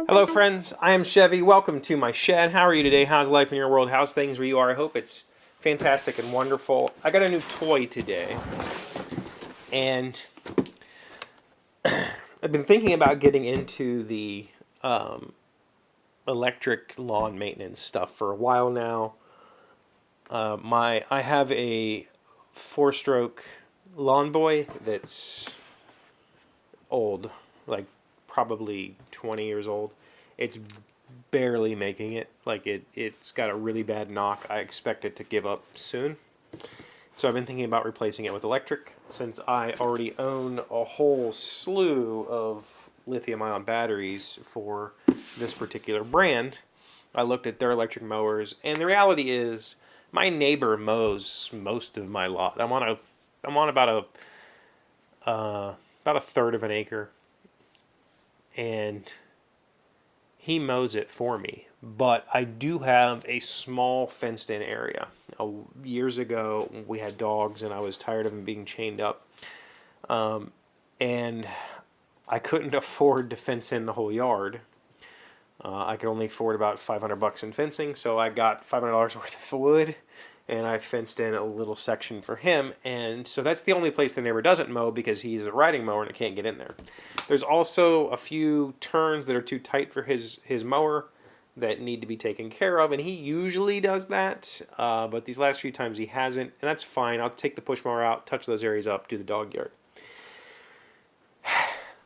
Hello friends, I am Chevy. Welcome to my shed. How are you today? How's life in your world? How's things where you are? I hope it's fantastic and wonderful. I got a new toy today, and I've been thinking about getting into the electric lawn maintenance stuff for a while now. I have a four-stroke lawn boy that's old, like probably 20 years old. It's barely making it. Like it's got a really bad knock. I expect it to give up soon. So I've been thinking about replacing it with electric, since I already own a whole slew of lithium-ion batteries for this particular brand. I looked at their electric mowers, and the reality is my neighbor mows most of my lot. I'm on about a third of an acre, and he mows it for me. But I do have a small fenced-in area. Years ago, we had dogs, and I was tired of them being chained up. And I couldn't afford to fence in the whole yard. I could only afford about $500 in fencing, so I got $500 worth of wood, and I fenced in a little section for him. And so that's the only place the neighbor doesn't mow, because he's a riding mower and it can't get in there. There's also a few turns that are too tight for his mower that need to be taken care of, and he usually does that, but these last few times he hasn't, and that's fine. I'll take the push mower out, touch those areas up, do the dog yard.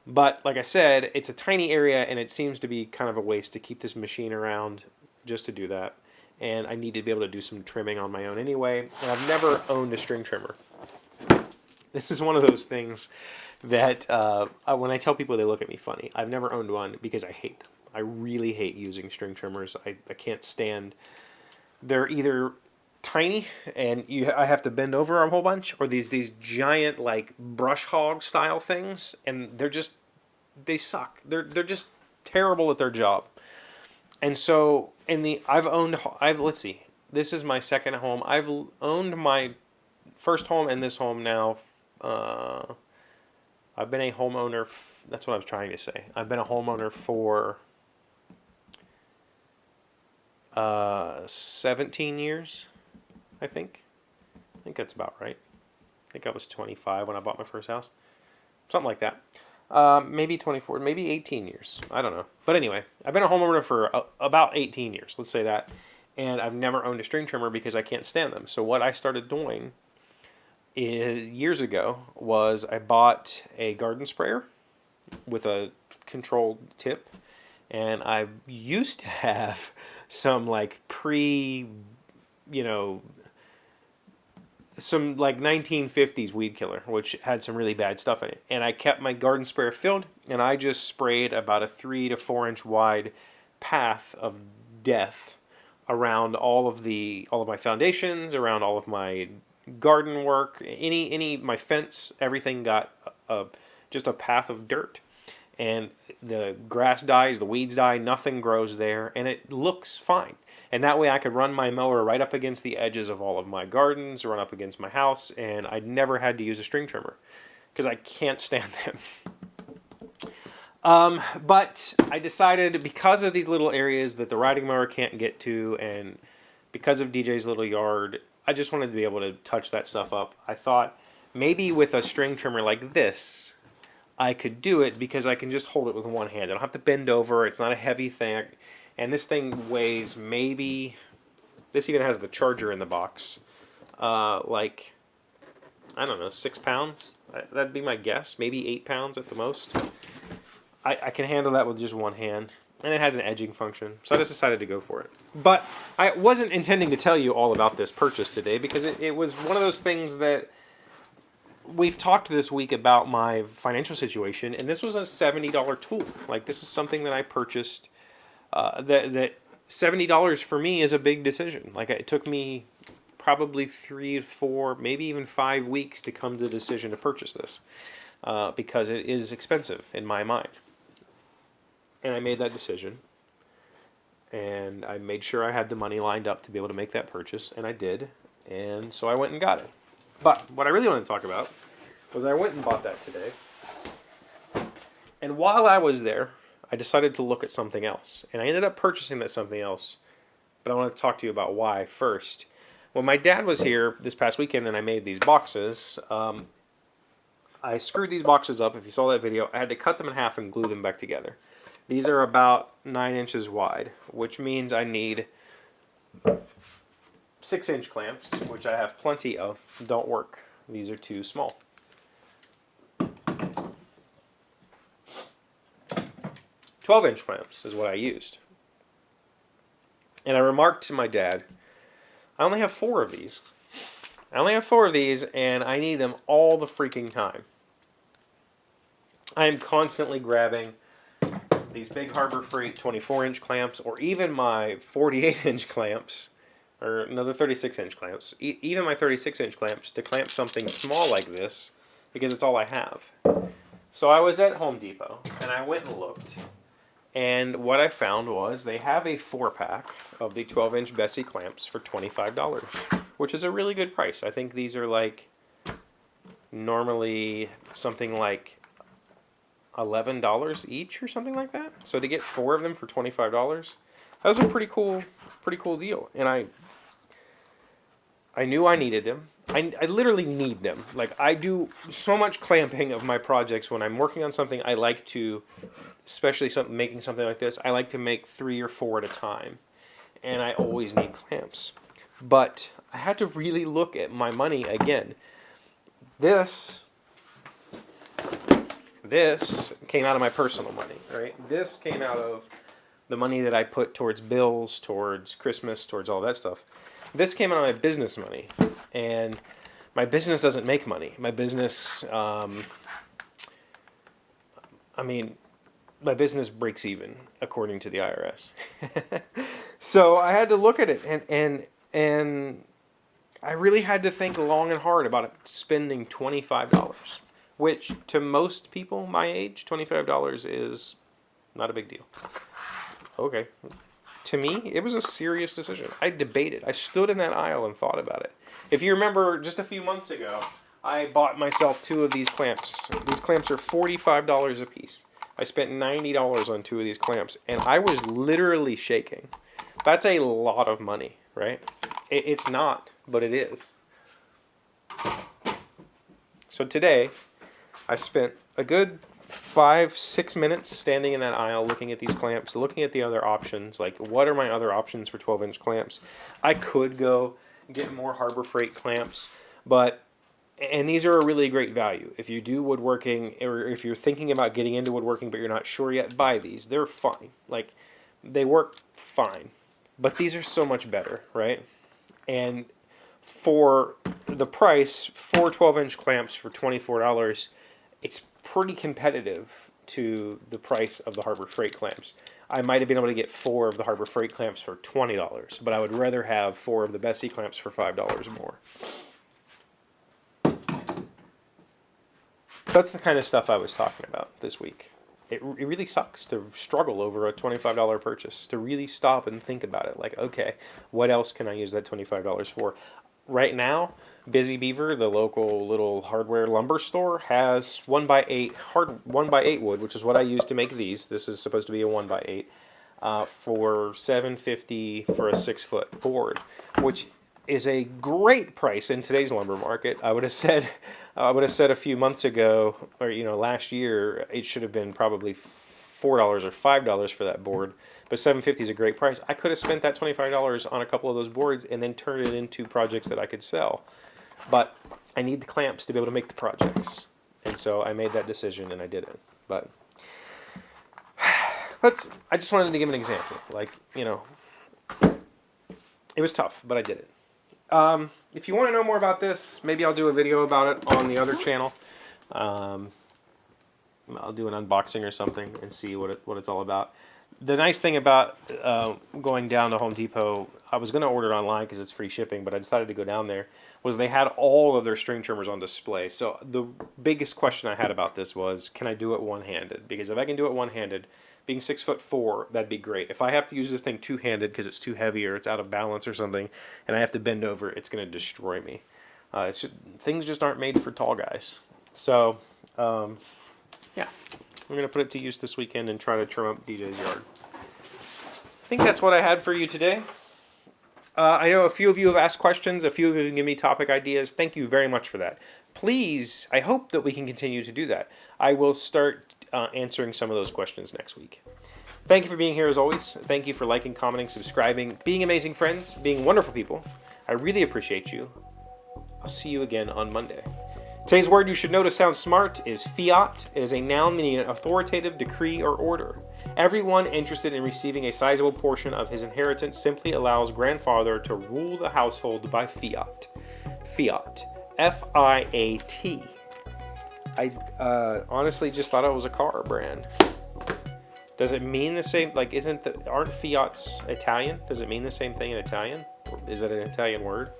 But like I said, it's a tiny area, and it seems to be kind of a waste to keep this machine around just to do that. And I need to be able to do some trimming on my own anyway, and I've never owned a string trimmer. This is one of those things that when I tell people, they look at me funny. I've never owned one because I hate them. I really hate using string trimmers. I can't stand. They're either tiny and I have to bend over a whole bunch, or these giant like brush hog style things, and they suck. They're just terrible at their job. And so let's see. This is my second home. I've owned my first home and this home now. I've been a homeowner. That's what I was trying to say. I've been a homeowner for 17 years, I think. I think that's about right. I think I was 25 when I bought my first house. Something like that. Maybe 24, maybe 18 years. I don't know. But anyway, I've been a homeowner for about 18 years, let's say that. And I've never owned a string trimmer because I can't stand them. So what I started doing years ago was I bought a garden sprayer with a controlled tip. And I used to have some like some like 1950s weed killer, which had some really bad stuff in it. And I kept my garden sprayer filled, and I just sprayed about a 3 to 4 inch wide path of death around all of my foundations, around all of my garden work, my fence, everything got just a path of dirt. And the grass dies, the weeds die, nothing grows there, and it looks fine. And that way I could run my mower right up against the edges of all of my gardens, run up against my house, and I never had to use a string trimmer because I can't stand them. But I decided, because of these little areas that the riding mower can't get to, and because of DJ's little yard, I just wanted to be able to touch that stuff up. I thought maybe with a string trimmer like this, I could do it because I can just hold it with one hand. I don't have to bend over. It's not a heavy thing. And this thing weighs maybe, this even has the charger in the box, like, I don't know, 6 pounds? That'd be my guess. Maybe 8 pounds at the most. I can handle that with just one hand. And it has an edging function. So I just decided to go for it. But I wasn't intending to tell you all about this purchase today, because it was one of those things that we've talked this week about my financial situation, and this was a $70 tool. Like, this is something that I purchased. That $70 for me is a big decision. Like, it took me probably 3 to 4, maybe even 5 weeks to come to the decision to purchase this, because it is expensive in my mind. And I made that decision, and I made sure I had the money lined up to be able to make that purchase, and I did. And so I went and got it. But what I really want to talk about was I went and bought that today And while I was there, I decided to look at something else. And I ended up purchasing that something else. But I want to talk to you about why first. When my dad was here this past weekend and I made these boxes, I screwed these boxes up. If you saw that video, I had to cut them in half and glue them back together. These are about 9 inches wide, which means I need 6-inch clamps, which I have plenty of. Don't work. These are too small. 12-inch clamps is what I used. And I remarked to my dad, I only have 4 of these. I only have 4 of these, and I need them all the freaking time. I am constantly grabbing these big Harbor Freight 24-inch clamps, or even my 48-inch clamps, or another 36-inch clamps, even my 36-inch clamps to clamp something small like this, because it's all I have. So I was at Home Depot, and I went and looked, and what I found was they have a 4-pack of the 12-inch Bessie clamps for $25, which is a really good price. I think these are like normally something like $11 each or something like that. So to get 4 of them for $25, that was a pretty cool deal. And I knew I needed them. I literally need them. Like, I do so much clamping of my projects when I'm working on something. I like to, especially making something like this, I like to make 3 or 4 at a time. And I always need clamps. But I had to really look at my money again. This came out of my personal money, right? This came out of the money that I put towards bills, towards Christmas, towards all that stuff. This came out of my business money. And my business doesn't make money. My business, my business breaks even, according to the IRS. So I had to look at it, and I really had to think long and hard about spending $25, which to most people my age, $25 is not a big deal. Okay. To me, it was a serious decision. I debated. I stood in that aisle and thought about it. If you remember, just a few months ago, I bought myself 2 of these clamps. These clamps are $45 a piece. I spent $90 on 2 of these clamps, and I was literally shaking. That's a lot of money, right? It's not, but it is. So today, I spent a good 5-6 minutes standing in that aisle looking at these clamps, looking at the other options, like what are my other options for 12-inch clamps. I could go get more Harbor Freight clamps, and these are a really great value. If you do woodworking, or if you're thinking about getting into woodworking but you're not sure yet, buy these. They're fine. Like, they work fine. But these are so much better, right? And for the price, 4 12-inch clamps for $24, it's pretty competitive to the price of the Harbor Freight clamps. I might have been able to get 4 of the Harbor Freight clamps for $20, but I would rather have 4 of the Bessie clamps for $5 more. That's the kind of stuff I was talking about this week. It really sucks to struggle over a $25 purchase, to really stop and think about it. Like, okay, what else can I use that $25 for? Right now, Busy Beaver, the local little hardware lumber store, has 1x8 wood, which is what I use to make these. This is supposed to be a 1x8 for $7.50 for a 6-foot board, which is a great price in today's lumber market. I would have said a few months ago, or last year, it should have been probably $4 or $5 for that board. But $7.50 is a great price. I could have spent that $25 on a couple of those boards and then turned it into projects that I could sell. But I need the clamps to be able to make the projects. And so I made that decision and I did it. But I just wanted to give an example. Like, it was tough, but I did it. If you want to know more about this, maybe I'll do a video about it on the other channel. I'll do an unboxing or something and see what it's all about. The nice thing about going down to Home Depot, I was going to order it online because it's free shipping, but I decided to go down there, was they had all of their string trimmers on display. So the biggest question I had about this was, can I do it one-handed? Because if I can do it one-handed, being 6'4", that'd be great. If I have to use this thing two-handed because it's too heavy or it's out of balance or something, and I have to bend over, it's going to destroy me. Things just aren't made for tall guys. So, yeah. We're going to put it to use this weekend and try to trim up DJ's yard. I think that's what I had for you today. I know a few of you have asked questions. A few of you have given me topic ideas. Thank you very much for that. Please, I hope that we can continue to do that. I will start answering some of those questions next week. Thank you for being here as always. Thank you for liking, commenting, subscribing, being amazing friends, being wonderful people. I really appreciate you. I'll see you again on Monday. Today's word you should know to sound smart is fiat. It is a noun meaning an authoritative decree or order. Everyone interested in receiving a sizable portion of his inheritance simply allows grandfather to rule the household by fiat. Fiat. F-I-A-T. I honestly just thought it was a car brand. Does it mean the same? Like, aren't Fiats Italian? Does it mean the same thing in Italian? Or is it an Italian word?